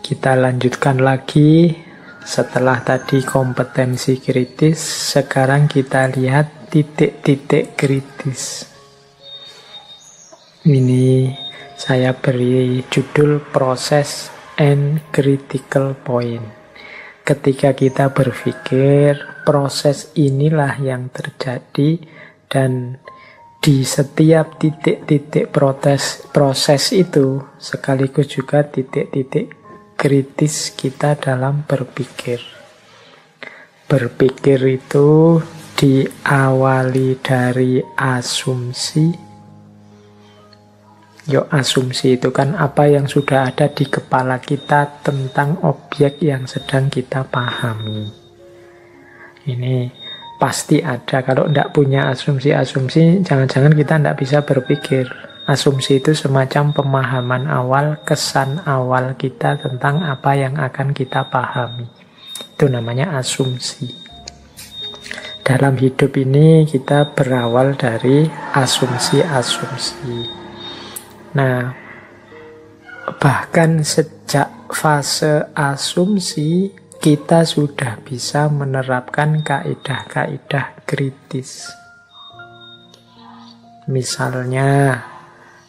Kita lanjutkan lagi. Setelah tadi kompetensi kritis, sekarang kita lihat titik-titik kritis. Ini saya beri judul proses and critical point. Ketika kita berpikir, proses inilah yang terjadi, dan di setiap titik-titik proses itu sekaligus juga titik-titik kritis kita dalam berpikir. Berpikir itu diawali dari asumsi. Asumsi itu kan apa yang sudah ada di kepala kita tentang objek yang sedang kita pahami. Ini pasti ada. Kalau tidak punya asumsi-asumsi, jangan-jangan kita tidak bisa berpikir. Asumsi itu semacam pemahaman awal, kesan awal kita tentang apa yang akan kita pahami. Itu namanya asumsi. Dalam hidup ini kita berawal dari asumsi-asumsi. Nah, bahkan sejak fase asumsi, kita sudah bisa menerapkan kaidah-kaidah kritis. Misalnya,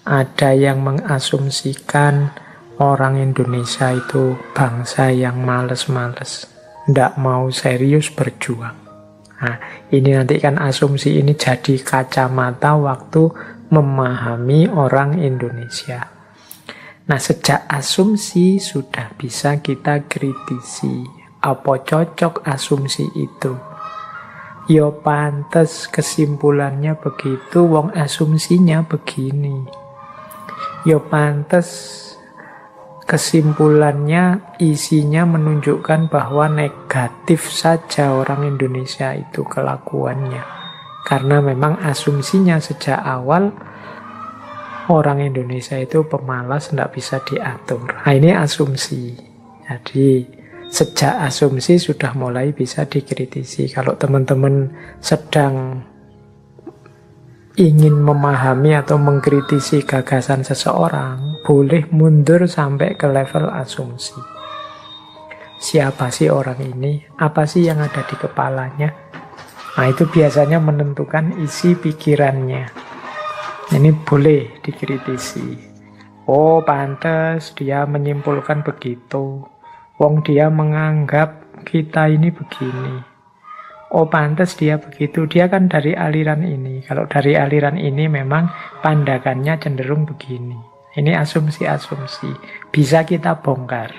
ada yang mengasumsikan orang Indonesia itu bangsa yang males-males, tidak mau serius berjuang. Nah, ini nanti kan asumsi ini jadi kacamata waktu memahami orang Indonesia. Nah, sejak asumsi sudah bisa kita kritisi. Apa cocok asumsi itu? Yo pantes kesimpulannya begitu, wong asumsinya begini. Yo pantes kesimpulannya, isinya menunjukkan bahwa negatif saja orang Indonesia itu kelakuannya. Karena memang asumsinya sejak awal orang Indonesia itu pemalas, tidak bisa diatur. Nah, ini asumsi. Jadi sejak asumsi sudah mulai bisa dikritisi. Kalau teman-teman sedang ingin memahami atau mengkritisi gagasan seseorang, boleh mundur sampai ke level asumsi. Siapa sih orang ini? Apa sih yang ada di kepalanya? Nah, itu biasanya menentukan isi pikirannya. Ini boleh dikritisi. Oh, pantas dia menyimpulkan begitu. Wong dia menganggap kita ini begini. Oh, pantas dia begitu. Dia kan dari aliran ini. Kalau dari aliran ini memang pandangannya cenderung begini. Ini asumsi-asumsi. Bisa kita bongkar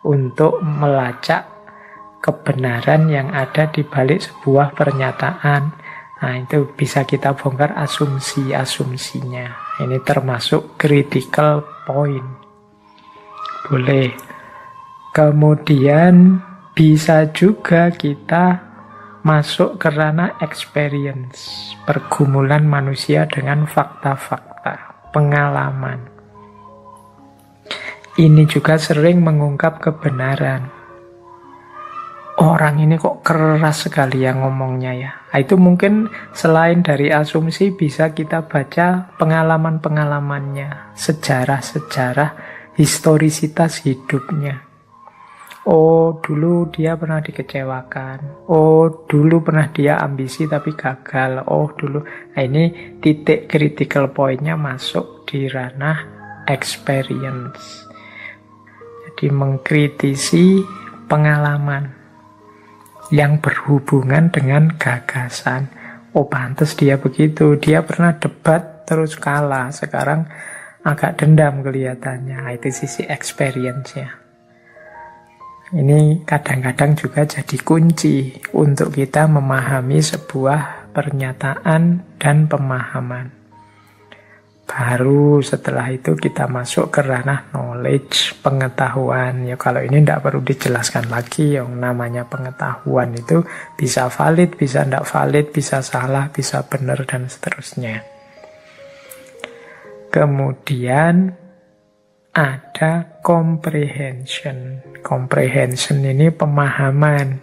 untuk melacak kebenaran yang ada di balik sebuah pernyataan. Nah, itu bisa kita bongkar asumsi-asumsinya. Ini termasuk critical point. Boleh. Kemudian bisa juga kita masuk ke ranah experience, pergumulan manusia dengan fakta-fakta, pengalaman. Ini juga sering mengungkap kebenaran. Orang ini kok keras sekali yang ngomongnya ya. Nah, itu mungkin selain dari asumsi bisa kita baca pengalaman-pengalamannya, sejarah-sejarah, historisitas hidupnya. Oh, dulu dia pernah dikecewakan. Oh, dulu pernah dia ambisi tapi gagal. Oh, dulu. Nah, ini titik critical point-nya masuk di ranah experience. Jadi mengkritisi pengalaman yang berhubungan dengan gagasan. Oh, pantas dia begitu. Dia pernah debat terus kalah. Sekarang agak dendam kelihatannya. Nah, itu sisi experience-nya. Ini kadang-kadang juga jadi kunci untuk kita memahami sebuah pernyataan dan pemahaman. Baru setelah itu kita masuk ke ranah knowledge, pengetahuan. Ya, kalau ini tidak perlu dijelaskan lagi. Yang namanya pengetahuan itu bisa valid, bisa tidak valid, bisa salah, bisa benar, dan seterusnya. Kemudian ada comprehension. Comprehension ini pemahaman.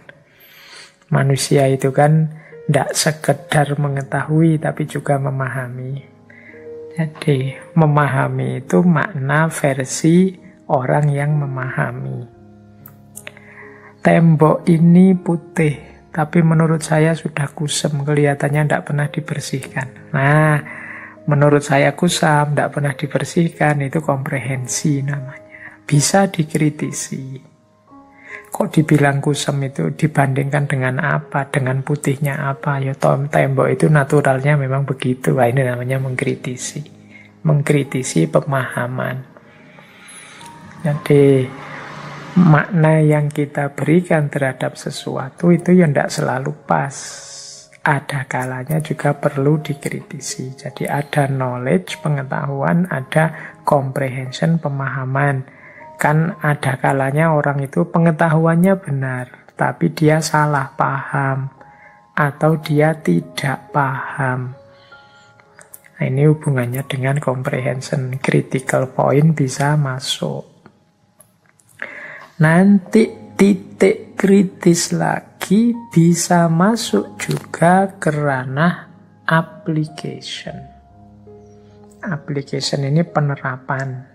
Manusia itu kan tidak sekedar mengetahui, tapi juga memahami. Jadi, memahami itu makna versi orang yang memahami. Tembok ini putih, tapi menurut saya sudah kusam, kelihatannya tidak pernah dibersihkan. Nah, menurut saya kusam, tidak pernah dibersihkan, itu komprehensi namanya. Bisa dikritisi. Kok dibilang kusam itu dibandingkan dengan apa, dengan putihnya apa? Ya tembok itu naturalnya memang begitu. Wah, ini namanya mengkritisi. Mengkritisi pemahaman. Jadi makna yang kita berikan terhadap sesuatu itu ya tidak selalu pas. Ada kalanya juga perlu dikritisi. Jadi ada knowledge, pengetahuan, ada comprehension, pemahaman. Kan ada kalanya orang itu pengetahuannya benar, tapi dia salah paham. Atau dia tidak paham. Nah, ini hubungannya dengan comprehension. Critical point bisa masuk. Nanti titik kritis lagi bisa masuk juga ke ranah application. Application ini penerapan.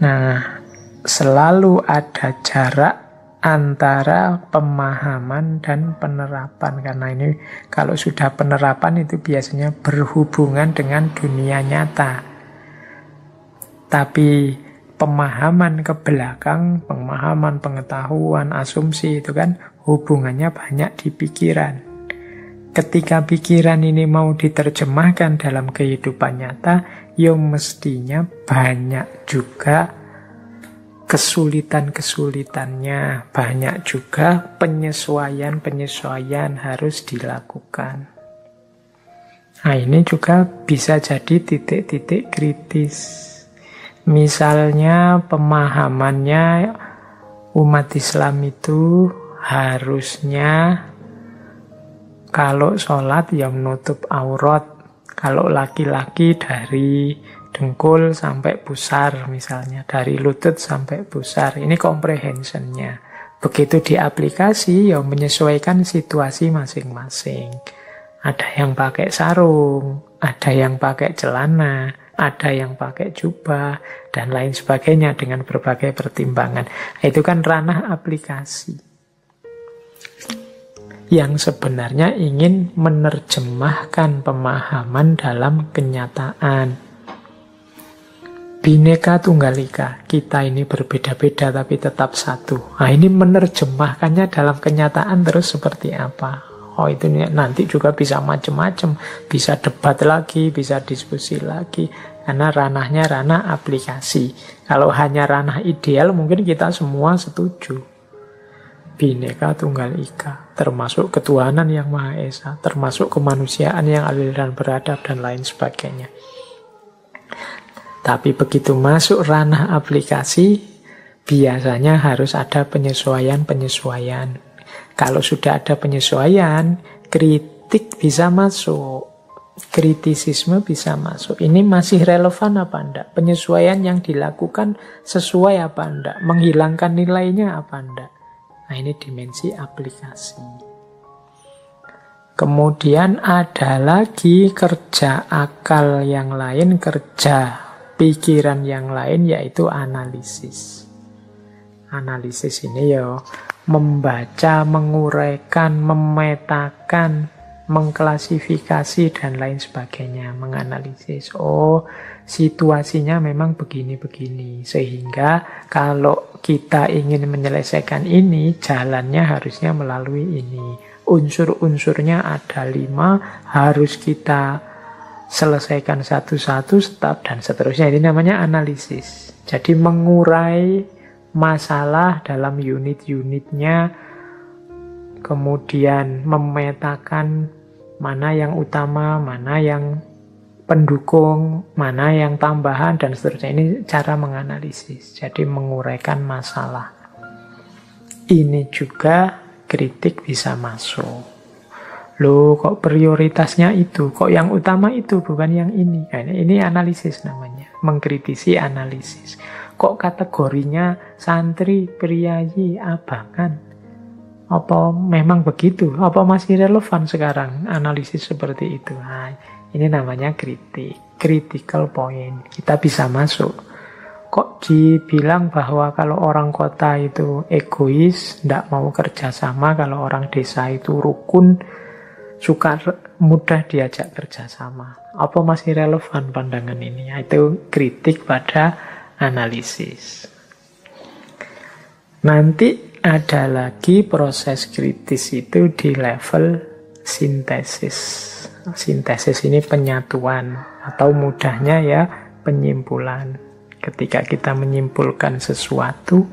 Nah, selalu ada jarak antara pemahaman dan penerapan. Karena ini kalau sudah penerapan itu biasanya berhubungan dengan dunia nyata. Tapi pemahaman ke belakang, pemahaman, pengetahuan, asumsi itu kan hubungannya banyak di pikiran. Ketika pikiran ini mau diterjemahkan dalam kehidupan nyata, ya mestinya banyak juga kesulitan-kesulitannya, banyak juga penyesuaian-penyesuaian harus dilakukan. Nah, ini juga bisa jadi titik-titik kritis. Misalnya pemahamannya umat Islam itu harusnya kalau sholat ya menutup aurat. Kalau laki-laki dari dengkul sampai pusar misalnya. Dari lutut sampai pusar. Ini comprehensionnya. Begitu diaplikasi ya menyesuaikan situasi masing-masing. Ada yang pakai sarung, ada yang pakai celana, ada yang pakai jubah, dan lain sebagainya dengan berbagai pertimbangan. Itu kan ranah aplikasi. Yang sebenarnya ingin menerjemahkan pemahaman dalam kenyataan. Bhinneka Tunggal Ika, kita ini berbeda-beda tapi tetap satu. Nah, ini menerjemahkannya dalam kenyataan terus seperti apa? Oh, itu nanti juga bisa macam-macam, bisa debat lagi, bisa diskusi lagi, karena ranahnya ranah aplikasi. Kalau hanya ranah ideal, mungkin kita semua setuju. Bhinneka Tunggal Ika, termasuk ketuhanan yang Maha Esa, termasuk kemanusiaan yang adil dan beradab, dan lain sebagainya. Tapi begitu masuk ranah aplikasi, biasanya harus ada penyesuaian-penyesuaian. Kalau sudah ada penyesuaian, kritik bisa masuk. Kritisisme bisa masuk. Ini masih relevan apa enggak? Penyesuaian yang dilakukan sesuai apa enggak? Menghilangkan nilainya apa enggak? Nah, ini dimensi aplikasi. Kemudian ada lagi kerja akal yang lain, kerja pikiran yang lain, yaitu analisis. Analisis ini ya membaca, menguraikan, memetakan, mengklasifikasi, dan lain sebagainya. Menganalisis, oh situasinya memang begini-begini. Sehingga kalau kita ingin menyelesaikan ini, jalannya harusnya melalui ini. Unsur-unsurnya ada 5, harus kita selesaikan satu-satu, step, dan seterusnya. Ini namanya analisis. Jadi mengurai masalah dalam unit-unitnya, kemudian memetakan mana yang utama, mana yang pendukung, mana yang tambahan, dan seterusnya. Ini cara menganalisis, jadi menguraikan masalah. Ini juga kritik bisa masuk. Loh, kok prioritasnya itu, kok yang utama itu, bukan yang ini. Nah, ini analisis namanya, mengkritisi analisis. Kok kategorinya santri, priayi, abangan? Apa memang begitu? Apa masih relevan sekarang analisis seperti itu? Nah, ini namanya kritik, critical point. Kita bisa masuk. kok dibilang bahwa kalau orang kota itu egois, tidak mau kerjasama, kalau orang desa itu rukun, suka mudah diajak kerjasama. Apa masih relevan pandangan ini? Itu kritik pada analisis. Nanti ada lagi proses kritis itu di level sintesis. Sintesis ini penyatuan, atau mudahnya ya penyimpulan. Ketika kita menyimpulkan sesuatu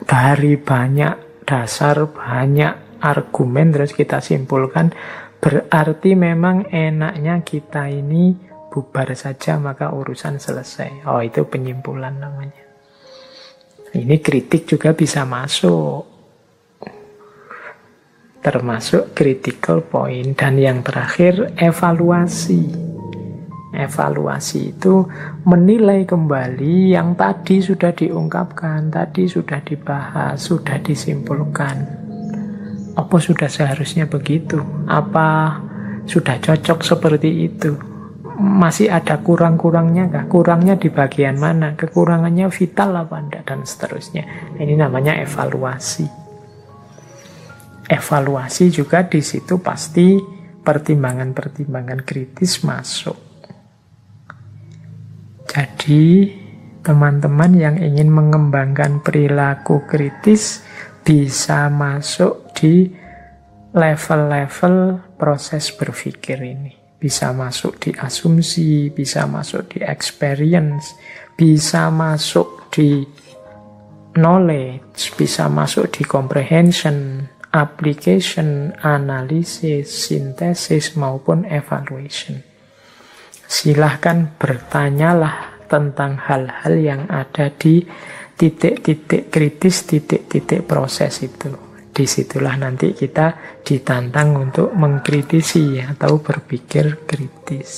dari banyak dasar, banyak argumen, terus kita simpulkan, berarti memang enaknya kita ini bubar saja maka urusan selesai. Oh, itu penyimpulan namanya. Ini kritik juga bisa masuk, termasuk critical point. Dan yang terakhir, evaluasi. Evaluasi itu menilai kembali yang tadi sudah diungkapkan, tadi sudah dibahas, sudah disimpulkan. Apa sudah seharusnya begitu? Apa sudah cocok seperti itu? Masih ada kurang-kurangnya kah? Kurangnya di bagian mana? Kekurangannya vital apa enggak? Dan seterusnya. Ini namanya evaluasi. Evaluasi juga di situ pasti pertimbangan-pertimbangan kritis masuk. Jadi, teman-teman yang ingin mengembangkan perilaku kritis bisa masuk di level-level proses berpikir ini. Bisa masuk di asumsi, bisa masuk di experience, bisa masuk di knowledge, bisa masuk di comprehension, application, analisis, sintesis, maupun evaluation. Silahkan bertanyalah tentang hal-hal yang ada di titik-titik kritis, titik-titik proses itu. Disitulah nanti kita ditantang untuk mengkritisi atau berpikir kritis.